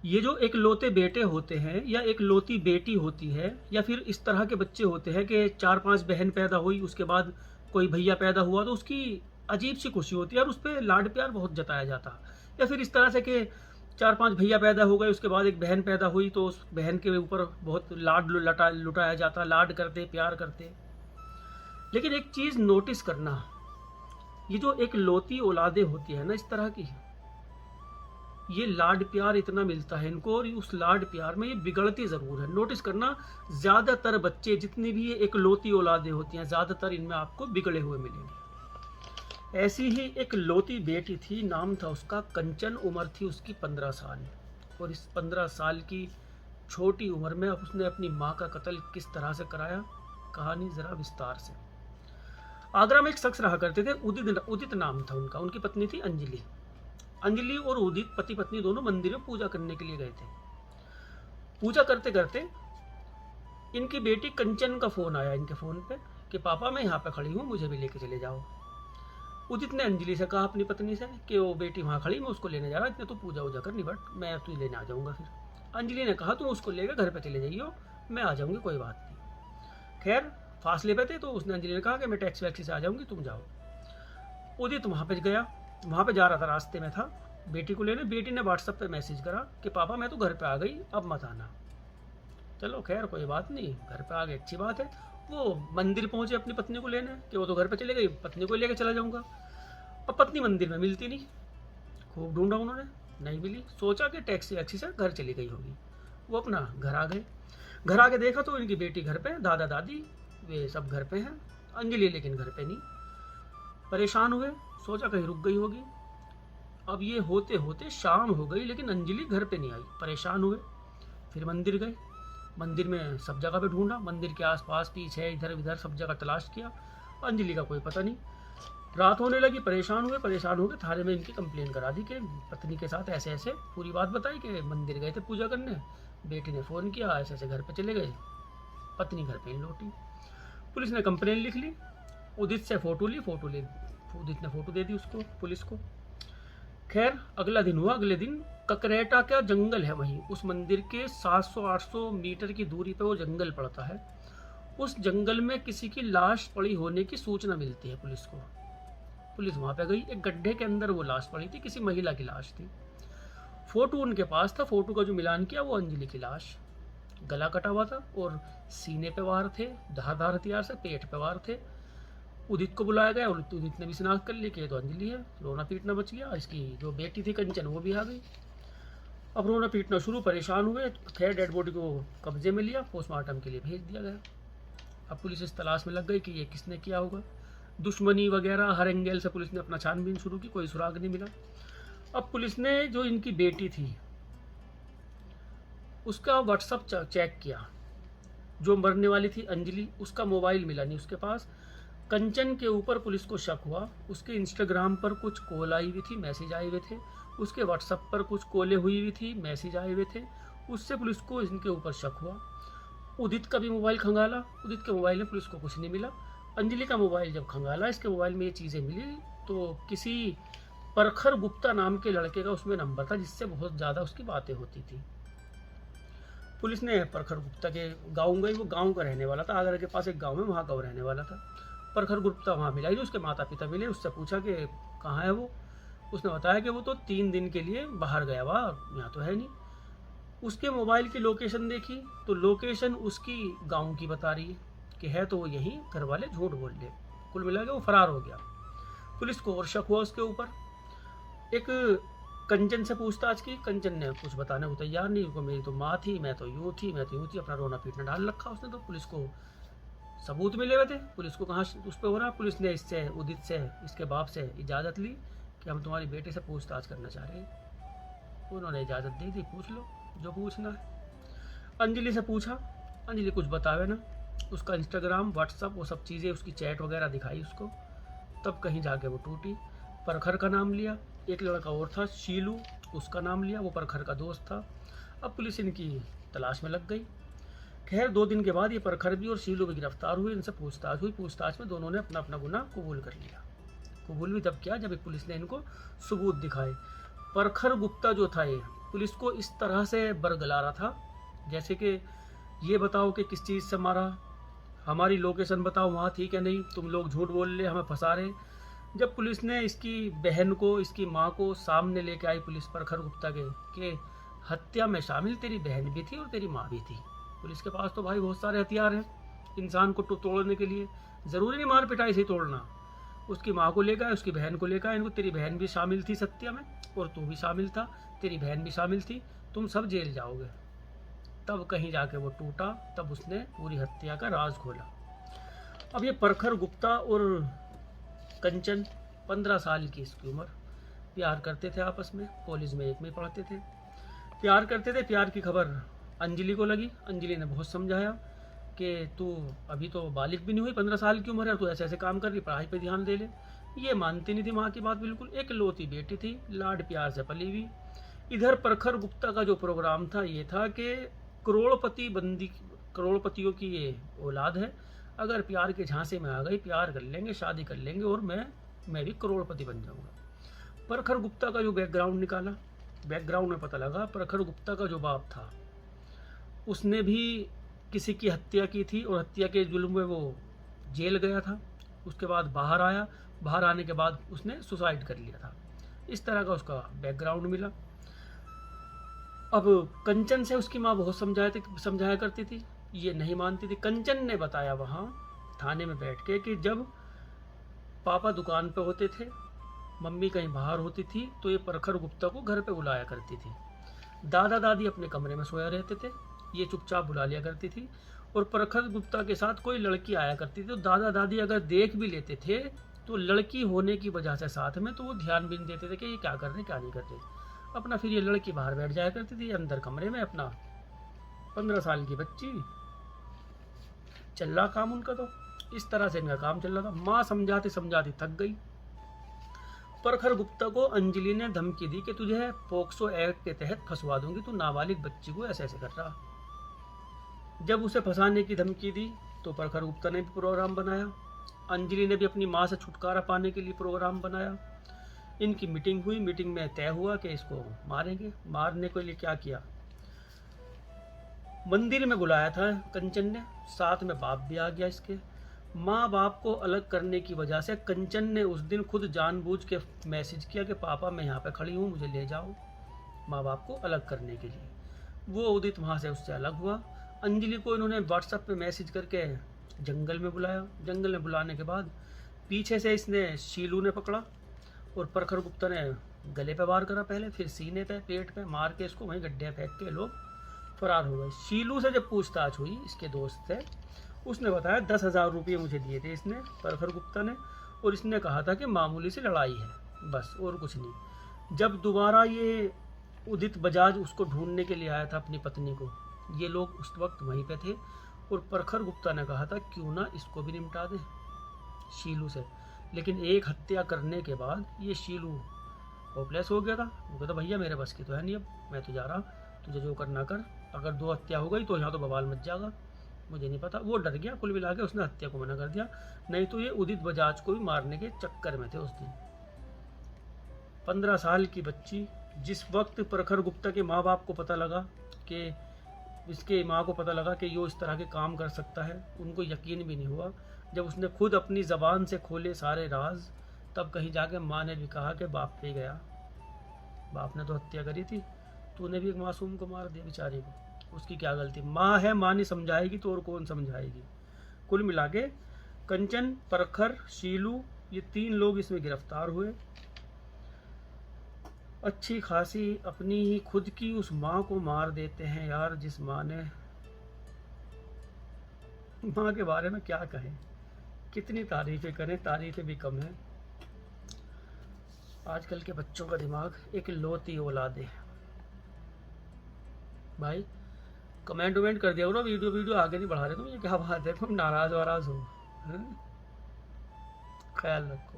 ये जो इकलौते बेटे होते हैं या इकलौती बेटी होती है या फिर इस तरह के बच्चे होते हैं कि 4-5 बहन पैदा हुई, उसके बाद कोई भैया पैदा हुआ, तो उसकी अजीब सी खुशी होती है और उस पे लाड प्यार बहुत जताया जाता। या फिर इस तरह से कि 4-5 भैया पैदा हो गए, उसके बाद एक बहन पैदा हुई तो उस बहन के ऊपर बहुत लाड लुटाया जाता, लाड करते, प्यार करते। लेकिन एक चीज़ नोटिस करना, ये जो इकलौती औलादें होती है ना इस तरह की, ये लाड प्यार इतना मिलता है इनको और उस लाड प्यार में ये बिगड़ती ज़रूर है। नोटिस करना, ज़्यादातर बच्चे जितनी भी ये इकलौती औलादें होती हैं, ज़्यादातर इनमें आपको बिगड़े हुए मिलेंगे। ऐसी ही एक लौती बेटी थी, नाम था उसका कंचन, उम्र थी उसकी 15 साल। और इस 15 साल की छोटी उम्र में अब उसने अपनी माँ का कत्ल किस तरह से कराया, कहानी ज़रा विस्तार से। आगरा में एक शख्स रहा करते थे, उदित उदित नाम था उनका, उनकी पत्नी थी अंजलि। अंजलि और उदित पति पत्नी दोनों मंदिर में पूजा करने के लिए गए थे। पूजा करते करते इनकी बेटी कंचन का फोन आया इनके फोन पे कि पापा मैं यहाँ पे खड़ी हूँ, मुझे भी लेके चले जाओ। उदित ने अंजलि से कहा अपनी पत्नी से कि वो बेटी वहाँ खड़ी, मैं उसको लेने जा रहा, इतने तो पूजा वूजा करनी, बट मैं तुझे लेने आ जाऊँगा। फिर अंजलि ने कहा तुम उसको लेकर घर पे चले जाइयो, मैं आ जाऊँगी, कोई बात नहीं। खैर फासले पे थे तो उसने अंजलि ने कहा कि मैं टैक्सी वैक्सी से आ जाऊँगी, तुम जाओ। उदित वहाँ पे गया, वहाँ पे जा रहा था, रास्ते में था बेटी को लेने। बेटी ने व्हाट्सएप पे मैसेज करा कि पापा मैं तो घर पे आ गई, अब मत आना। चलो खैर कोई बात नहीं, घर पे आ गए अच्छी बात है। वो मंदिर पहुंचे अपनी पत्नी को लेने कि वो तो घर पे चले गई, पत्नी को लेकर चला जाऊंगा। अब पत्नी मंदिर में मिलती नहीं, खूब ढूंढा उन्होंने, नहीं मिली। सोचा कि टैक्सी वैक्सी से घर चली गई होगी। वो अपना घर आ गए। घर आके देखा तो इनकी बेटी घर पे, दादा दादी वे सब घर पे हैं, अंजलि लेकिन घर पे नहीं। परेशान हुए, सोचा कहीं रुक गई होगी। अब ये होते होते शाम हो गई लेकिन अंजलि घर पे नहीं आई। परेशान हुए, फिर मंदिर गए। मंदिर में सब जगह पे ढूंढा, मंदिर के आसपास, पीछे, इधर उधर सब जगह तलाश किया, अंजलि का कोई पता नहीं। रात होने लगी, परेशान हुए, परेशान हो गए, थाने में इनकी कंप्लेन करा दी कि पत्नी के साथ ऐसे ऐसे, पूरी बात बताई कि मंदिर गए थे पूजा करने, बेटी ने फ़ोन किया, ऐसे ऐसे घर पे चले गए, पत्नी घर पे लौटी। पुलिस ने कंप्लेन लिख ली, उदित से फ़ोटो ली, उदित ने फ़ोटो दे दी उसको, पुलिस को। खैर अगला दिन हुआ। अगले दिन ककरेटा का जंगल है, वहीं उस मंदिर के 700-800 मीटर की दूरी पे वो जंगल पड़ता है। उस जंगल में किसी की लाश पड़ी होने की सूचना मिलती है पुलिस को। पुलिस वहां पे गई, एक गड्ढे के अंदर वो लाश पड़ी थी, किसी महिला की लाश थी। फोटो उनके पास था, फोटो का जो मिलान किया वो अंजलि की लाश, गला कटा हुआ था और सीने पे वार थे, धारदार हथियार से, पेट पे वार थे। उदित को बुलाया गया, उदित ने भी शिनाख्त कर ली कि ये तो अंजलि है। रोना पीटना बच गया। इसकी जो बेटी थी कंचन वो भी आ गई। अब रोना पीटना शुरू, परेशान हुए। खैर डेड बॉडी को कब्जे में लिया, पोस्टमार्टम के लिए भेज दिया गया। अब पुलिस इस तलाश में लग गई कि ये किसने किया होगा। दुश्मनी वगैरह हर एंगल से पुलिस ने अपना छानबीन शुरू की, कोई सुराग नहीं मिला। अब पुलिस ने जो इनकी बेटी थी उसका व्हाट्सअप चेक किया। जो मरने वाली थी अंजलि, उसका मोबाइल मिला नहीं उसके पास। कंचन के ऊपर पुलिस को शक हुआ, उसके इंस्टाग्राम पर कुछ कॉल आई हुई थी, मैसेज आए हुए थे, उसके व्हाट्सएप पर कुछ कॉलें हुई हुई थी, मैसेज आए हुए थे, उससे पुलिस को इनके ऊपर शक हुआ। उदित का भी मोबाइल खंगाला, उदित के मोबाइल में पुलिस को कुछ नहीं मिला। अंजलि का मोबाइल जब खंगाला, इसके मोबाइल में ये चीज़ें मिली तो किसी परखर गुप्ता नाम के लड़के का उसमें नंबर था जिससे बहुत ज़्यादा उसकी बातें होती थी। पुलिस ने परखर गुप्ता के गाँव गई, वो गाँव का रहने वाला था, आगरा के पास एक गाँव में, वहाँ का वो रहने वाला था। परखर गुप्ता वहाँ मिला, उसके माता पिता मिले, उससे पूछा कि कहाँ है वो। उसने बताया कि वो तो 3 दिन के लिए बाहर गया हुआ, यहाँ तो है नहीं। उसके मोबाइल की लोकेशन देखी तो लोकेशन उसकी गांव की बता रही है कि है तो वो यहीं, घर वाले झूठ बोल रहे। कुल मिला के वो फरार हो गया। पुलिस को और शक हुआ उसके ऊपर। एक कंचन से पूछताछ की, कंचन ने कुछ बताने को तैयार नहीं, उसको मेरी तो माँ थी, मैं तो यूँ थी, मैं तो यूँ थी, अपना रोना पीटना डाल रखा उसने। तो पुलिस को सबूत मिले हुए थे, पुलिस को कहाँ उस पर हो रहा। पुलिस ने इससे, उदित से, इसके बाप से इजाज़त ली कि हम तुम्हारी बेटी से पूछताछ करना चाह रहे हैं। उन्होंने इजाज़त दे दी, पूछ लो जो पूछना है। अंजलि से पूछा, अंजलि कुछ बतावे ना। उसका इंस्टाग्राम, व्हाट्सअप, वो सब चीज़ें, उसकी चैट वगैरह दिखाई उसको। तब कहीं जाके वो टूटी। परखर का नाम लिया, एक लड़का और था शीलू, उसका नाम लिया, वो परखर का दोस्त था। अब पुलिस इनकी तलाश में लग गई। खैर 2 दिन के बाद ये परखर भी और शीलू भी गिरफ्तार हुए, इनसे पूछताछ हुई। पूछताछ में दोनों ने अपना अपना गुनाह कबूल कर लिया। कबूल भी तब किया जब पुलिस ने इनको सबूत दिखाए। परखर गुप्ता जो था, ये पुलिस को इस तरह से बरगला रहा था जैसे कि ये बताओ कि किस चीज़ से मारा, हमारी लोकेशन बताओ वहाँ थी क्या नहीं, तुम लोग झूठ बोल रहे, हमें फंसा रहे। जब पुलिस ने इसकी बहन को, इसकी माँ को सामने लेके आई पुलिस प्रखर गुप्ता के हत्या में शामिल तेरी बहन भी थी और तेरी माँ भी थी। पुलिस के पास तो भाई बहुत सारे हथियार हैं इंसान को तोड़ने के लिए, ज़रूरी नहीं मार पिटाई से तोड़ना। उसकी माँ को लेकर, उसकी बहन को लेकर, इनको तेरी बहन भी शामिल थी सत्या में और तू भी शामिल था, तेरी बहन भी शामिल थी, तुम सब जेल जाओगे। तब कहीं जाके वो टूटा, तब उसने पूरी हत्या का राज खोला। अब ये प्रखर गुप्ता और कंचन 15 साल की इसकी उम्र, प्यार करते थे आपस में, कॉलेज में एक में पढ़ते थे, प्यार करते थे। प्यार की खबर अंजलि को लगी, अंजलि ने बहुत समझाया कि तू अभी तो बालिग भी नहीं हुई, 15 साल की उम्र है, तू ऐसे ऐसे काम कर रही, पढ़ाई पे ध्यान दे ले। ये मानती नहीं थी माँ की बात बिल्कुल, एक लौती बेटी थी, लाड प्यार से पली हुई। इधर प्रखर गुप्ता का जो प्रोग्राम था ये था कि करोड़पतियों की ये औलाद है, अगर प्यार के झांसे में आ गई, प्यार कर लेंगे, शादी कर लेंगे और मैं भी करोड़पति बन जाऊंगा। प्रखर गुप्ता का जो बैकग्राउंड निकाला, बैकग्राउंड में पता लगा प्रखर गुप्ता का जो बाप था उसने भी किसी की हत्या की थी और हत्या के जुल्म में वो जेल गया था। उसके बाद बाहर आया, बाहर आने के बाद उसने सुसाइड कर लिया था। इस तरह का उसका बैकग्राउंड मिला। अब कंचन से उसकी माँ बहुत समझाया करती थी, ये नहीं मानती थी। कंचन ने बताया वहाँ थाने में बैठ के कि जब पापा दुकान पे होते थे, मम्मी कहीं बाहर होती थी, तो ये प्रखर गुप्ता को घर पे बुलाया करती थी। दादा दादी अपने कमरे में सोया रहते थे, ये चुपचाप बुला लिया करती थी। और प्रखर गुप्ता के साथ कोई लड़की आया करती थी तो दादा दादी अगर देख भी लेते थे तो लड़की होने की वजह से साथ में, तो वो ध्यान भी नहीं देते थे कि ये क्या कर रहे क्या नहीं कर रहे अपना। फिर ये लड़की बाहर बैठ जाया करती थी, अंदर कमरे में अपना 15 साल की बच्ची, चल रहा काम उनका। तो इस तरह से इनका काम चल रहा था। माँ समझाती समझाती थक गई। प्रखर गुप्ता को अंजलि ने धमकी दी कि तुझे पोक्सो एक्ट के तहत फंसवा दूंगी, तू नाबालिग बच्ची को ऐसे ऐसे कर रहा। जब उसे फंसाने की धमकी दी तो प्रखर गुप्ता ने भी प्रोग्राम बनाया, अंजलि ने भी अपनी माँ से छुटकारा पाने के लिए प्रोग्राम बनाया। इनकी मीटिंग हुई, मीटिंग में तय हुआ कि इसको मारेंगे। मारने के लिए क्या किया, मंदिर में बुलाया था कंचन ने, साथ में बाप भी आ गया इसके। माँ बाप को अलग करने की वजह से कंचन ने उस दिन खुद जानबूझ के मैसेज किया कि पापा मैं यहाँ पे खड़ी हूँ, मुझे ले जाओ, माँ बाप को अलग करने के लिए। वो उदित वहाँ से उससे अलग हुआ। अंजलि को इन्होंने व्हाट्सएप पे मैसेज करके जंगल में बुलाया। जंगल में बुलाने के बाद पीछे से इसने शीलू ने पकड़ा और प्रखर गुप्ता ने गले पे वार करा पहले, फिर सीने पे, पेट पे मार के इसको वहीं गड्ढे फेंक के लोग फरार हो गए। शीलू से जब पूछताछ हुई, इसके दोस्त थे, उसने बताया 10,000 रुपये मुझे दिए थे इसने, प्रखर गुप्ता ने, और इसने कहा था कि मामूली सी लड़ाई है, बस और कुछ नहीं। जब दोबारा ये उदित बजाज उसको ढूंढने के लिए आया था अपनी पत्नी को, ये लोग उस वक्त वहीं पे थे और प्रखर गुप्ता ने कहा था क्यों ना इसको भी निपटा दें शीलू से। लेकिन एक हत्या करने के बाद ये शीलू होपलेस हो गया था। वो कहता भैया मेरे बस की तो है नहीं, अब मैं तो जा रहा, तुझे जो करना कर, अगर 2 हत्या हो गई तो यहाँ तो बवाल मच जाएगा, मुझे नहीं पता। वो डर गया, कुल मिला के उसने हत्या को मना कर दिया, नहीं तो ये उदित बजाज को भी मारने के चक्कर में थे उस दिन। 15 साल की बच्ची, जिस वक्त प्रखर गुप्ता के माँ बाप को पता लगा कि इसके माँ को पता लगा कि ये इस तरह के काम कर सकता है, उनको यकीन भी नहीं हुआ। जब उसने खुद अपनी ज़बान से खोले सारे राज, तब कहीं जाके माँ ने भी कहा कि बाप पे गया, बाप ने तो हत्या करी थी, तूने भी एक मासूम को मार दिया बेचारे को, उसकी क्या गलती। माँ है, माँ नहीं समझाएगी तो और कौन समझाएगी। कुल मिला के कंचन, प्रखर, शीलू, ये 3 लोग इसमें गिरफ्तार हुए। अच्छी खासी अपनी ही खुद की उस माँ को मार देते हैं यार, जिस माँ ने, माँ के बारे में क्या कहें, कितनी तारीफ़ें करें, तारीफ़ें भी कम है। आजकल के बच्चों का दिमाग एक लौती औलादे। भाई कमेंट वमेंट कर दिया करो, वीडियो आगे नहीं बढ़ा रहे तुम, ये क्या बात है, तुम नाराज़ वाराज़ हो, ख्याल रखो।